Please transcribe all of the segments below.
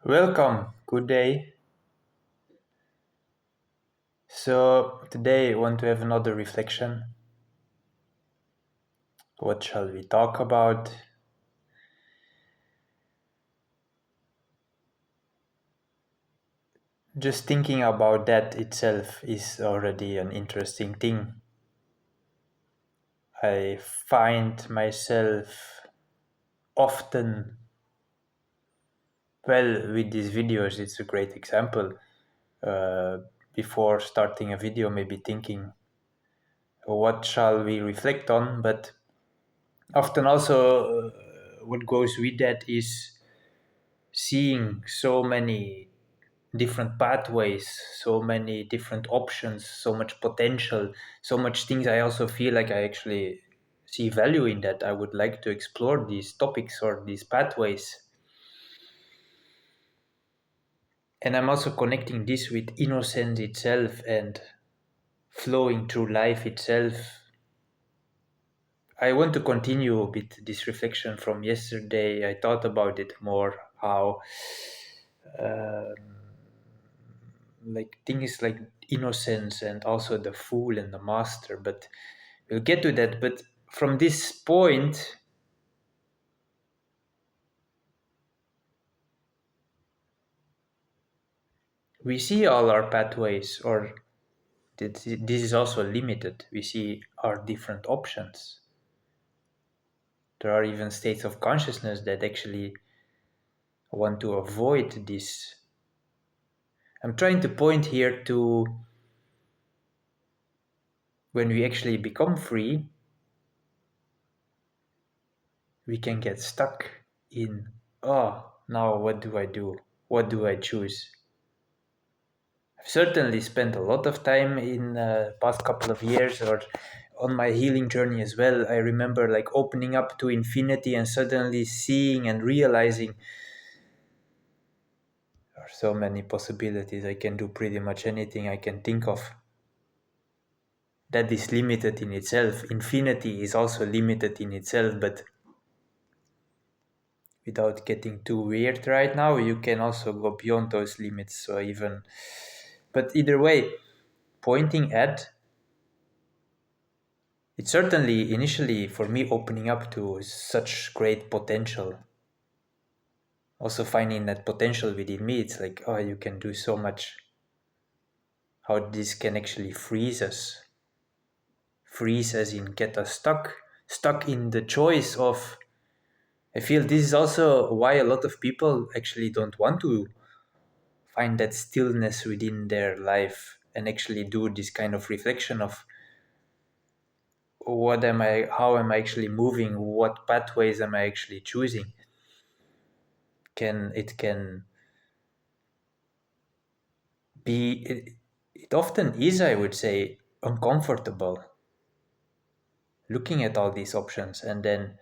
Welcome, good day. So, today I want to have another reflection. What shall we talk about? Just thinking about that itself is already an interesting thing. I find myself often, with these videos, it's a great example. Uh, Before starting a video, maybe thinking, what shall we reflect on? But often also, what goes with that is seeing so many different pathways, so many different options, so much potential, so much things. I also feel like I actually see value in that. I would like to explore these topics or these pathways. And I'm also connecting this with innocence itself and flowing through life itself. I want to continue with this reflection from yesterday. I thought about it more, how um, like things like innocence and also the fool and the master, but we'll get to that. But from this point, we see all our pathways, or this is also limited. We see our different options. There are even states of consciousness that actually want to avoid this. I'm trying to point here to when we actually become free, we can get stuck in, oh, now what do I do? What do I choose? I've certainly spent a lot of time in past couple of years or on my healing journey as well. I remember like opening up to infinity and suddenly seeing and realizing there are so many possibilities. I can do pretty much anything I can think of. That is limited in itself. Infinity is also limited in itself, but without getting too weird right now, you can also go beyond those limits. So even, but either way, pointing at, it's certainly initially for me opening up to such great potential. Also finding that potential within me, it's like, oh, you can do so much. How this can actually freeze us. Freeze as in get us stuck in the choice of. I feel this is also why a lot of people actually don't want to find that stillness within their life and actually do this kind of reflection of how am I actually moving, what pathways am I actually choosing. Can be it often is, I would say, uncomfortable looking at all these options and then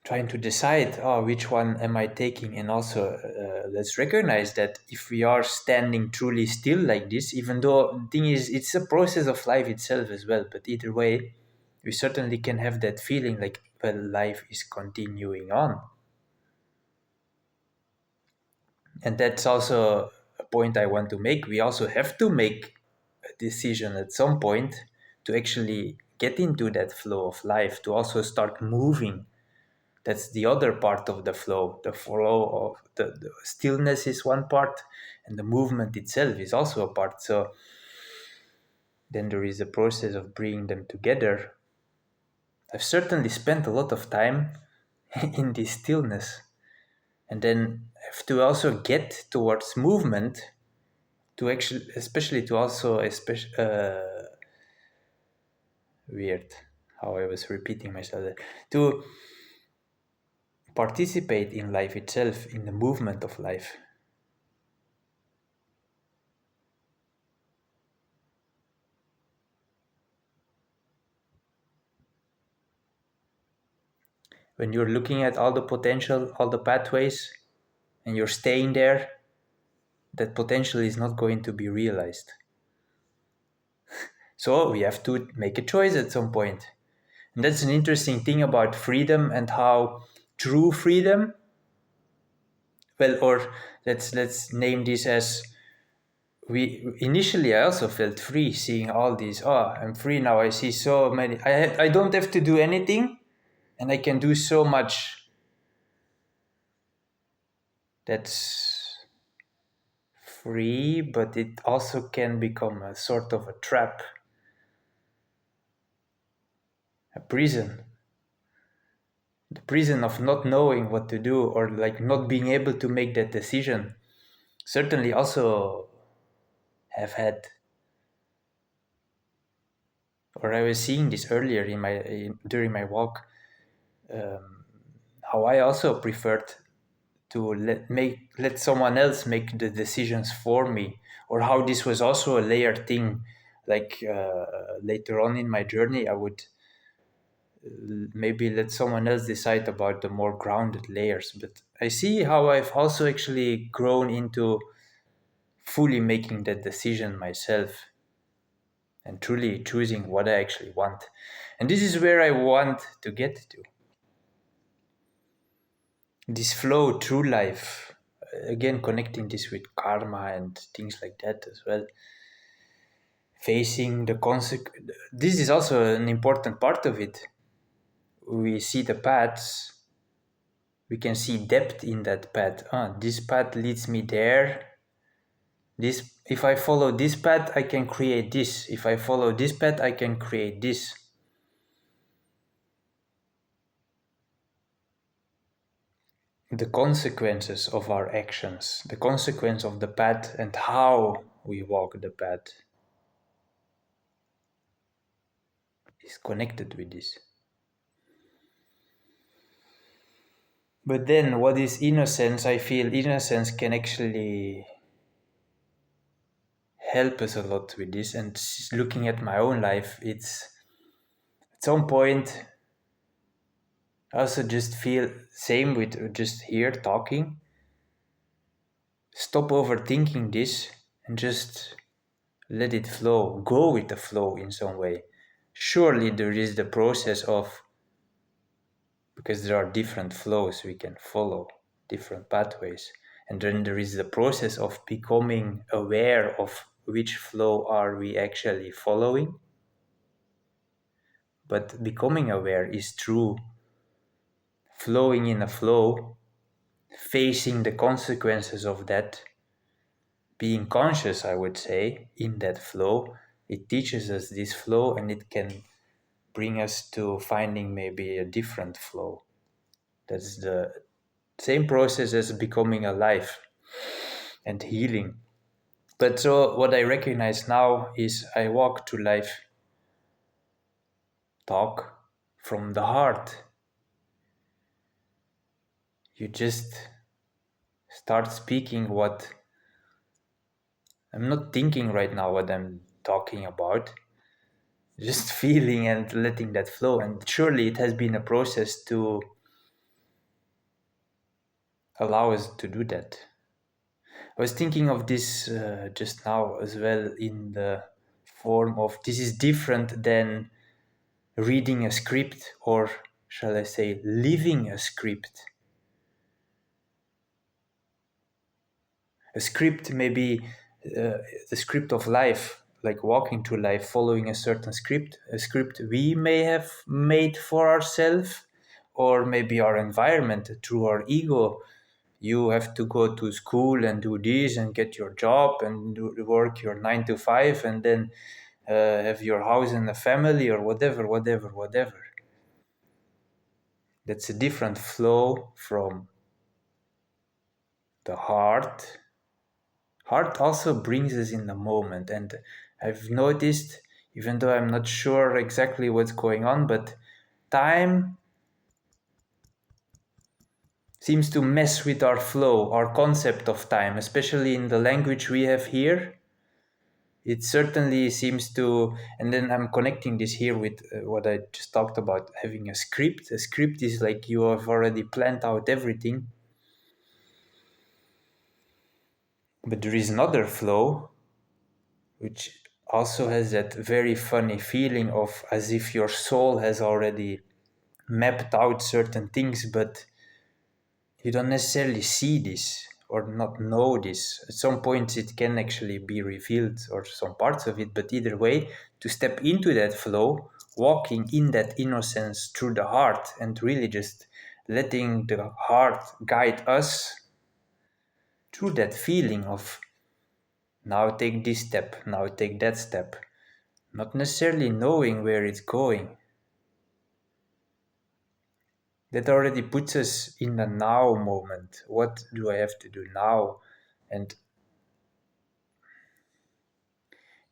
trying to decide, oh, which one am I taking. And also let's recognize that if we are standing truly still like this, even though the thing is it's a process of life itself as well, but either way we certainly can have that feeling like, well, life is continuing on. And that's also a point I want to make. We also have to make a decision at some point to actually get into that flow of life, to also start moving. That's the other part of the flow. The flow of the stillness is one part, and the movement itself is also a part. So then there is a process of bringing them together. I've certainly spent a lot of time in this stillness, and then have to also get towards movement to actually, especially to also, especially weird how I was repeating myself there, to participate in life itself, in the movement of life. When you're looking at all the potential, all the pathways, and you're staying there, that potential is not going to be realized. So we have to make a choice at some point. And that's an interesting thing about freedom and how true freedom Well, or let's name this as, we initially I also felt free seeing all these. Oh, I'm free now. I see so many. I don't have to do anything, and I can do so much. That's free, but it also can become a sort of a trap, a prison. The prison of not knowing what to do, or like not being able to make that decision. Certainly also have had, or I was seeing this earlier during my walk, how I also preferred to let someone else make the decisions for me, or how this was also a layered thing. Like later on in my journey, I would maybe let someone else decide about the more grounded layers. But I see how I've also actually grown into fully making that decision myself and truly choosing what I actually want. And this is where I want to get to. This flow through life, again, connecting this with karma and things like that as well. Facing the consequence. This is also an important part of it. We see the paths, we can see depth in that path. This path leads me there. This, if I follow this path, I can create this. If I follow this path, I can create this. The consequences of our actions, the consequence of the path, and how we walk the path is connected with this. But then, what is innocence? I feel innocence can actually help us a lot with this. And looking at my own life, it's at some point I also just feel same with just here talking. Stop overthinking this and just let it flow. Go with the flow in some way. Surely there is the process of, because there are different flows we can follow, different pathways. And then there is the process of becoming aware of which flow are we actually following. But becoming aware is through flowing in a flow, facing the consequences of that, being conscious, I would say, in that flow. It teaches us this flow, and it can bring us to finding maybe a different flow. That's the same process as becoming alive and healing. But so what I recognize now is I walk to life, talk from the heart. You just start speaking what I'm not thinking right now, what I'm talking about, just feeling and letting that flow. And surely it has been a process to allow us to do that. I was thinking of this just now as well, in the form of, this is different than reading a script, or shall I say living a script. A script may be the script of life, like walking through life following a certain script, a script we may have made for ourselves, or maybe our environment through our ego. You have to go to school and do this and get your job and work your 9 to 5, and then have your house and a family, or whatever. That's a different flow from the heart. Heart also brings us in the moment, and I've noticed, even though I'm not sure exactly what's going on, but time seems to mess with our flow, our concept of time, especially in the language we have here. It certainly seems to, and then I'm connecting this here with what I just talked about, having a script. A script is like you have already planned out everything. But there is another flow, which also has that very funny feeling of as if your soul has already mapped out certain things, but you don't necessarily see this or not know this. At some points it can actually be revealed, or some parts of it, but either way, to step into that flow, walking in that innocence through the heart, and really just letting the heart guide us through that feeling of now take this step, now take that step, not necessarily knowing where it's going. That already puts us in the now moment. What do I have to do now? And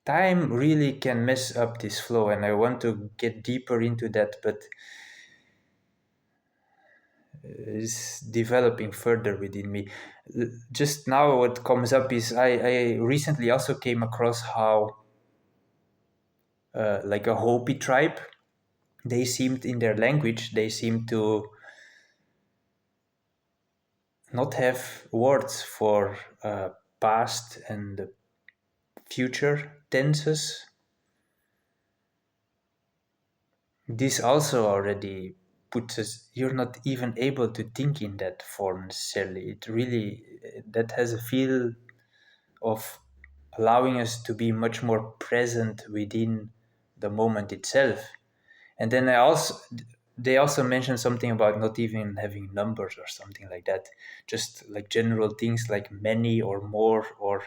time really can mess up this flow, and I want to get deeper into that, but it's developing further within me. Just now what comes up is I recently also came across how like a Hopi tribe, they seemed in their language, they seem to not have words for past and future tenses. This also already puts us, you're not even able to think in that form necessarily. It really, that has a feel of allowing us to be much more present within the moment itself. And then they also mentioned something about not even having numbers or something like that, just like general things like many or more or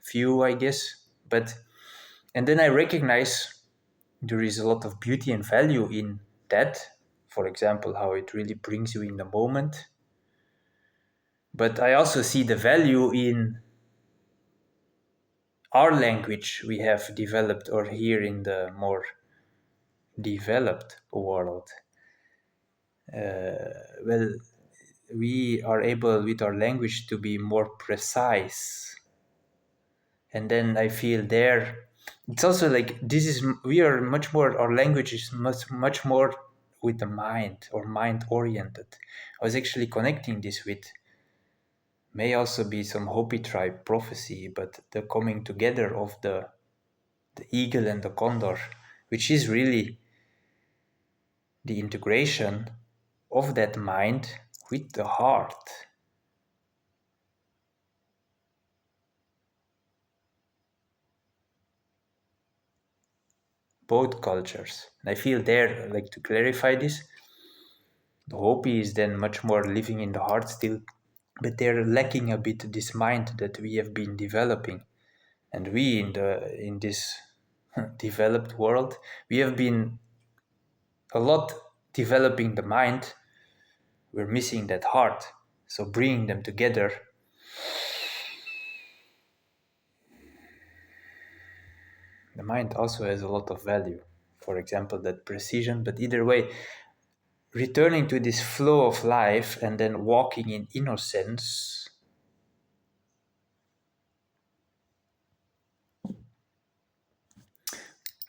few, I guess. But and then I recognize there is a lot of beauty and value in that. For example, how it really brings you in the moment. But I also see the value in our language we have developed, or here in the more developed world. Well, we are able with our language to be more precise. And then I feel there, it's also like this is, we are much more, our language is much more with the mind, or mind oriented. I was actually connecting this with, may also be some Hopi tribe prophecy, but the coming together of the eagle and the condor, which is really the integration of that mind with the heart. Both cultures. And I feel there, like to clarify this, the Hopi is then much more living in the heart still, but they're lacking a bit this mind that we have been developing. And we in this developed world, we have been a lot developing the mind. We're missing that heart. So bringing them together, the mind also has a lot of value. For example, that precision, but either way, returning to this flow of life and then walking in innocence,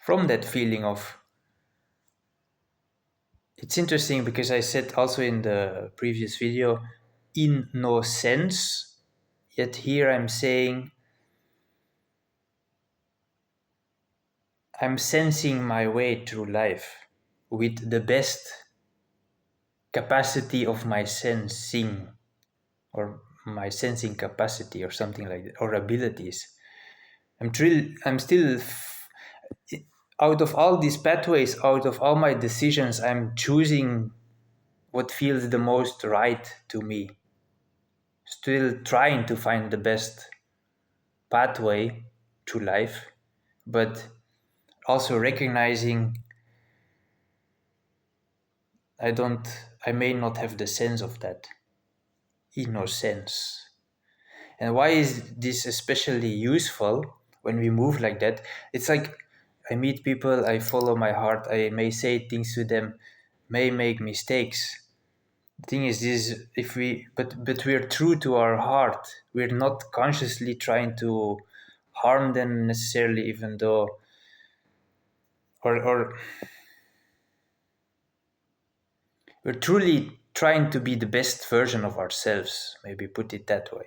from that feeling of, it's interesting because I said also in the previous video, in no sense, yet here I'm saying I'm sensing my way through life with the best capacity of my sensing, or my sensing capacity, or something like that, or abilities. I'm still out of all these pathways, out of all my decisions, I'm choosing what feels the most right to me. Still trying to find the best pathway to life, but also recognizing I may not have the sense of that innocence. And why is this especially useful when we move like that? It's like I meet people, I follow my heart, I may say things to them, may make mistakes. The thing is this, if we but we're true to our heart. We're not consciously trying to harm them necessarily, even though or we're truly trying to be the best version of ourselves, maybe put it that way.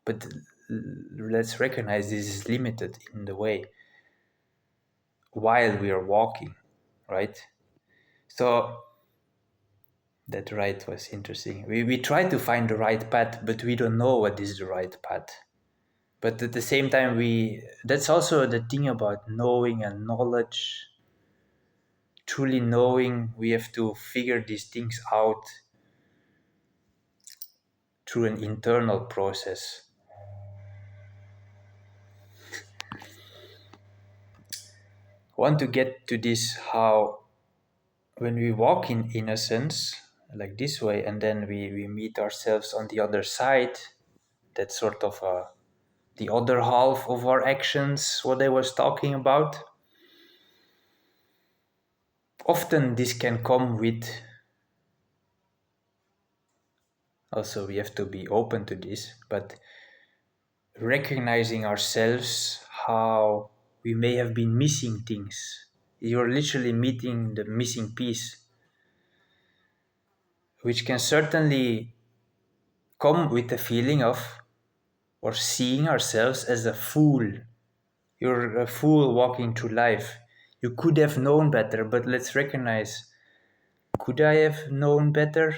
But let's recognize this is limited in the way while we are walking, right? So That right was interesting. We try to find the right path, but we don't know what is the right path. But at the same time, that's also the thing about knowing and knowledge. Truly knowing, we have to figure these things out through an internal process. I want to get to this how when we walk in innocence, like this way, and then we meet ourselves on the other side, that's sort of the other half of our actions, what I was talking about. Often this can come with, also we have to be open to this, but recognizing ourselves how we may have been missing things. You're literally meeting the missing piece, which can certainly come with the feeling of or seeing ourselves as a fool. You're a fool walking through life. You could have known better, but let's recognize, could I have known better?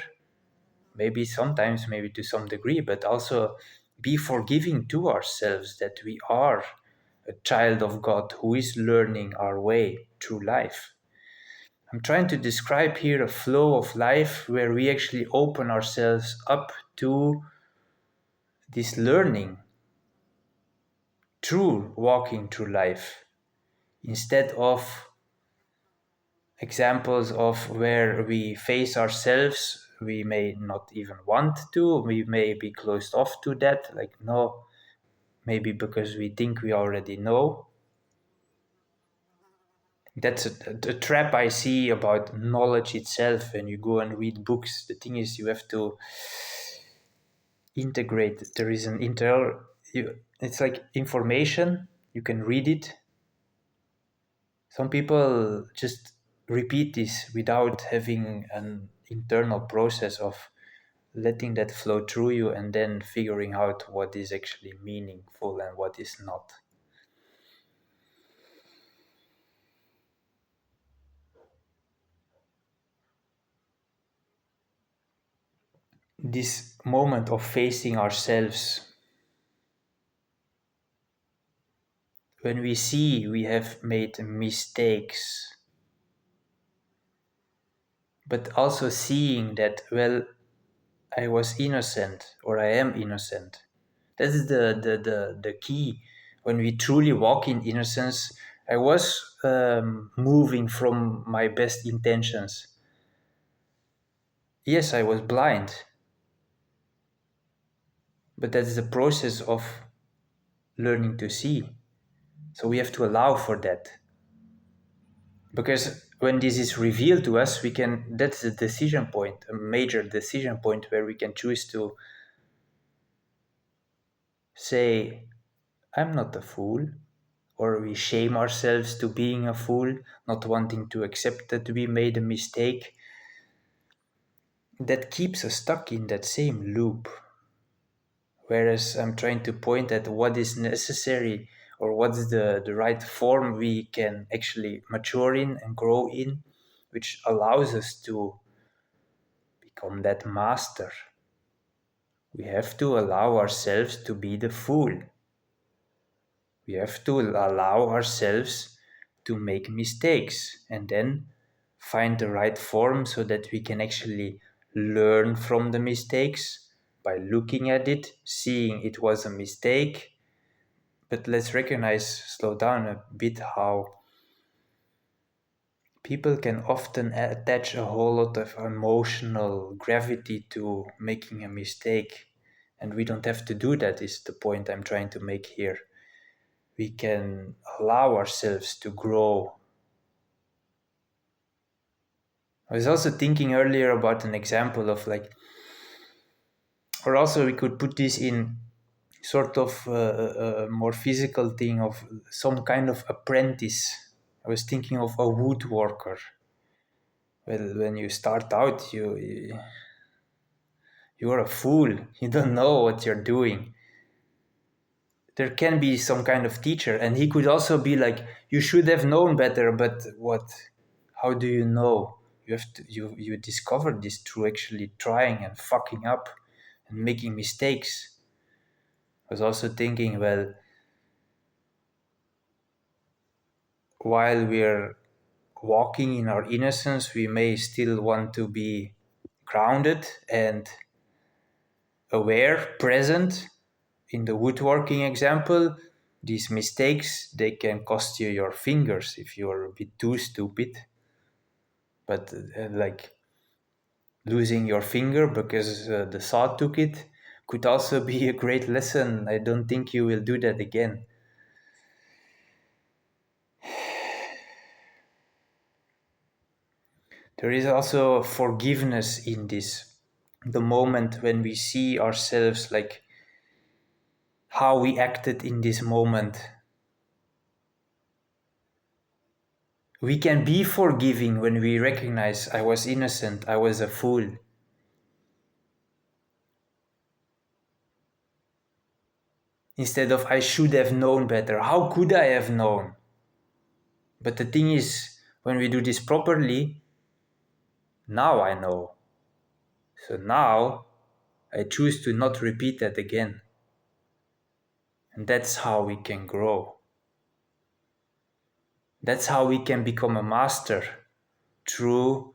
Maybe sometimes, maybe to some degree, but also be forgiving to ourselves that we are a child of God who is learning our way through life. I'm trying to describe here a flow of life where we actually open ourselves up to this learning through walking through life instead of examples of where we face ourselves. We may not even want to, we may be closed off to that, like no, maybe because we think we already know. That's a trap I see about knowledge itself. When you go and read books, the thing is you have to integrate. There is an it's like information, you can read it. Some people just repeat this without having an internal process of letting that flow through you and then figuring out what is actually meaningful and what is not. This moment of facing ourselves, when we see we have made mistakes, but also seeing that, well, I was innocent or I am innocent. That is the key. When we truly walk in innocence, I was moving from my best intentions. Yes, I was blind, but that is the process of learning to see. So we have to allow for that. Because when this is revealed to us, that's a decision point, a major decision point where we can choose to say, I'm not a fool, or we shame ourselves to being a fool, not wanting to accept that we made a mistake. That keeps us stuck in that same loop. Whereas I'm trying to point at what is necessary or what's the right form we can actually mature in and grow in, which allows us to become that master. We have to allow ourselves to be the fool. We have to allow ourselves to make mistakes and then find the right form so that we can actually learn from the mistakes by looking at it, seeing it was a mistake. But let's recognize, slow down a bit, how people can often attach a whole lot of emotional gravity to making a mistake. And we don't have to do that, is the point I'm trying to make here. We can allow ourselves to grow. I was also thinking earlier about an example of like, or also we could put this in sort of a more physical thing of some kind of apprentice. I was thinking of a woodworker. Well, when you start out, you're a fool. You don't know what you're doing. There can be some kind of teacher, and he could also be like, you should have known better, but what? How do you know? You discover this through actually trying and fucking up and making mistakes. I was also thinking, well, while we're walking in our innocence, we may still want to be grounded and aware, present. In the woodworking example, these mistakes, they can cost you your fingers if you're a bit too stupid. But like losing your finger because the saw took it could also be a great lesson. I don't think you will do that again. There is also forgiveness in this. The moment when we see ourselves, like how we acted in this moment, we can be forgiving when we recognize I was innocent, I was a fool. Instead of I should have known better, how could I have known? But the thing is, when we do this properly, now I know. So now I choose to not repeat that again. And that's how we can grow. That's how we can become a master, through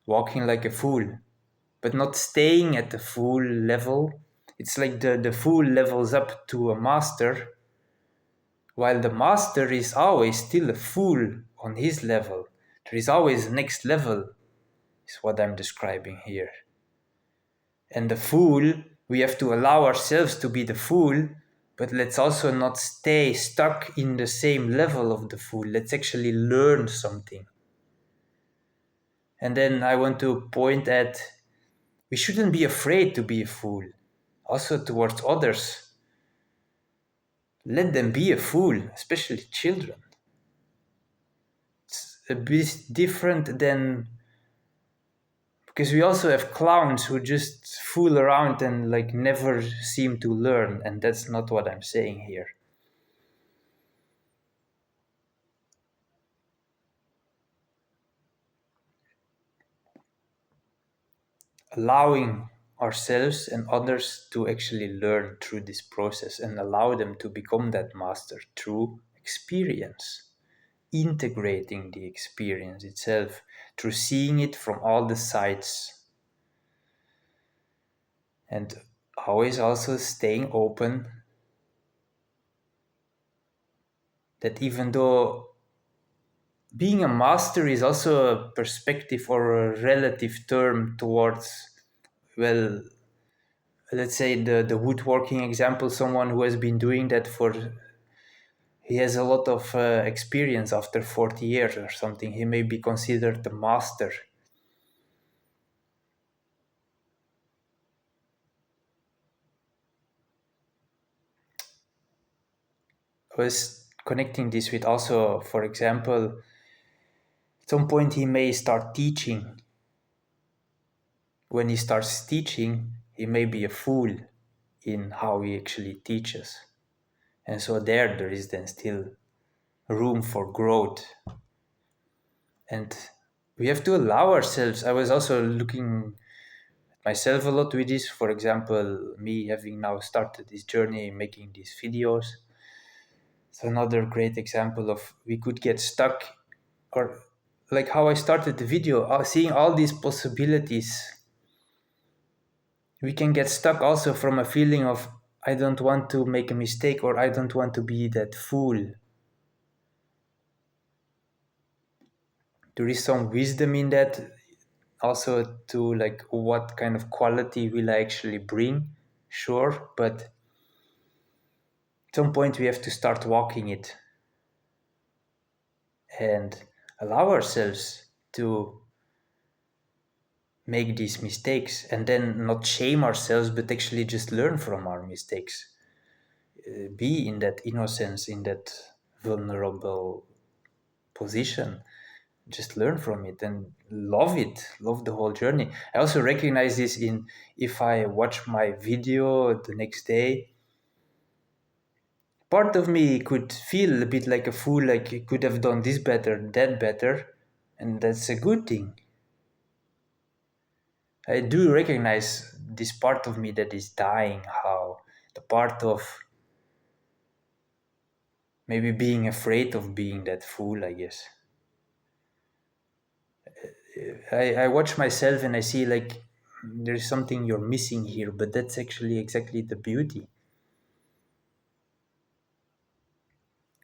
walking like a fool, but not staying at the fool level. It's like the fool levels up to a master, while the master is always still a fool on his level. There is always a next level, is what I'm describing here. And the fool, we have to allow ourselves to be the fool, but let's also not stay stuck in the same level of the fool. Let's actually learn something. And then I want to point at, we shouldn't be afraid to be a fool, also towards others. Let them be a fool, especially children. It's a bit different than, because we also have clowns who just fool around and like never seem to learn, and that's not what I'm saying here. Allowing ourselves and others to actually learn through this process and allow them to become that master through experience, integrating the experience itself, through seeing it from all the sides, and always also staying open that even though being a master is also a perspective or a relative term towards, well, let's say the woodworking example, someone who has been doing that for, he has a lot of experience after 40 years or something, he may be considered the master. I was connecting this with also, for example, at some point he may start teaching. When he starts teaching, he may be a fool in how he actually teaches. And so there is then still room for growth. And we have to allow ourselves. I was also looking at myself a lot with this. For example, me having now started this journey making these videos. It's another great example of we could get stuck, or like how I started the video, seeing all these possibilities. We can get stuck also from a feeling of I don't want to make a mistake, or I don't want to be that fool. There is some wisdom in that also, to like what kind of quality will I actually bring, sure, but at some point we have to start walking it and allow ourselves to make these mistakes, and then not shame ourselves but actually just learn from our mistakes. Be in that innocence, in that vulnerable position, just learn from it and love it, love the whole journey. I also recognize this in, if I watch my video the next day, part of me could feel a bit like a fool, like you could have done this better, that better, And that's a good thing. I do recognize this part of me that is dying, how the part of maybe being afraid of being that fool, I guess. I watch myself and I see like there's something you're missing here, but that's actually exactly the beauty.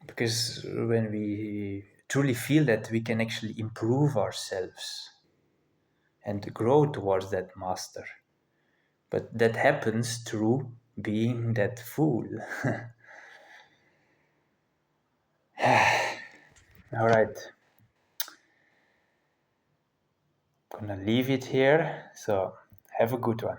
Because when we truly feel that, we can actually improve ourselves and grow towards that master. But that happens through being that fool. All right, gonna leave it here. So have a good one.